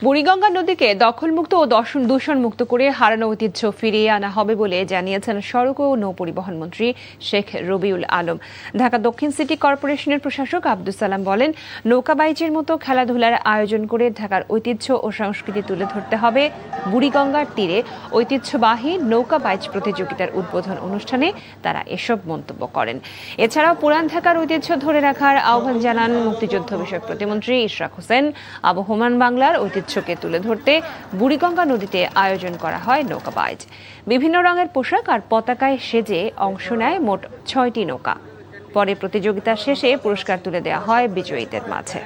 বুড়িগঙ্গা নদীকে দখলমুক্ত ও দূষণমুক্ত করে হারানো ঐতিহ্য ফিরিয়ে আনা হবে বলে জানিয়েছেন সড়ক ও নৌপরিবহন মন্ত্রী শেখ রবিউল আলম। ঢাকা দক্ষিণ সিটি কর্পোরেশনের প্রশাসক আব্দুস সালাম বলেন, নৌকাবাইজের মতো খেলাধুলার আয়োজন করে ঢাকার ঐতিহ্য ও সংস্কৃতি তুলে ধরতে হবে। বুড়িগঙ্গার তীরে ঐতিহ্যবাহী নৌকাবাইজ প্রতিযোগিতার উদ্বোধন অনুষ্ঠানে তারা এসব মন্তব্য করেন। এছাড়াও পুরান ঢাকার ঐতিহ্য ধরে রাখার আহ্বান জানান মুক্তিযুদ্ধ বিষয়ক প্রতিমন্ত্রী ইশরাক হোসেন। আবহমান বাংলার ঐতিহ্যকে তুলে ধরতে বুড়িগঙ্গা নদীতে আয়োজন করা হয় নৌকাবাইজ। বিভিন্ন রঙের পোশাক আর পতাকায় সেজে অংশ নেয় মোট ৬টি নৌকা। পরে প্রতিযোগিতা শেষে পুরস্কার তুলে দেওয়া হয় বিজয়ীদের মাঝে।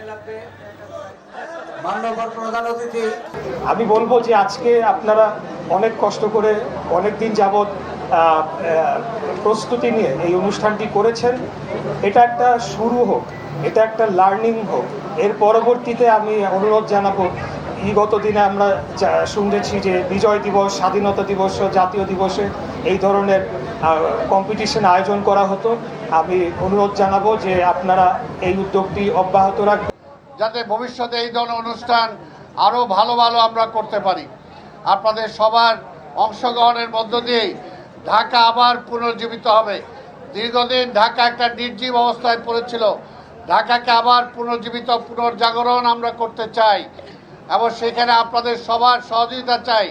আমি বলবো যে আজকে আপনারা অনেক কষ্ট করে অনেক দিন যাবৎ প্রস্তুতি নিয়ে এই অনুষ্ঠানটি করেছেন। এটা একটা শুরু হোক, এটা একটা লার্নিং হোক। এর পরবর্তীতে আমি অনুরোধ জানাবো, বিগত দিনে আমরা শুনেছি যে বিজয় দিবস, স্বাধীনতা দিবস, জাতীয় দিবসে এই ধরনের কম্পিটিশন আয়োজন করা হতো। আমি অনুরোধ জানাবো যে আপনারা এই উদ্যোগটি অব্যাহত রাখবেন, যাতে ভবিষ্যতে এই ধরনের অনুষ্ঠান আরও ভালো আমরা করতে পারি। আপনাদের সবার অংশগ্রহণের মধ্য দিয়েই ঢাকা আবার পুনর্জীবিত হবে। দীর্ঘদিন ঢাকা একটা নির্জীব অবস্থায় পড়েছিল। ঢাকাকে আবার পুনর্জাগরণ আমরা করতে চাই এবং সেখানে আপনাদের সবার সহযোগিতা চাই।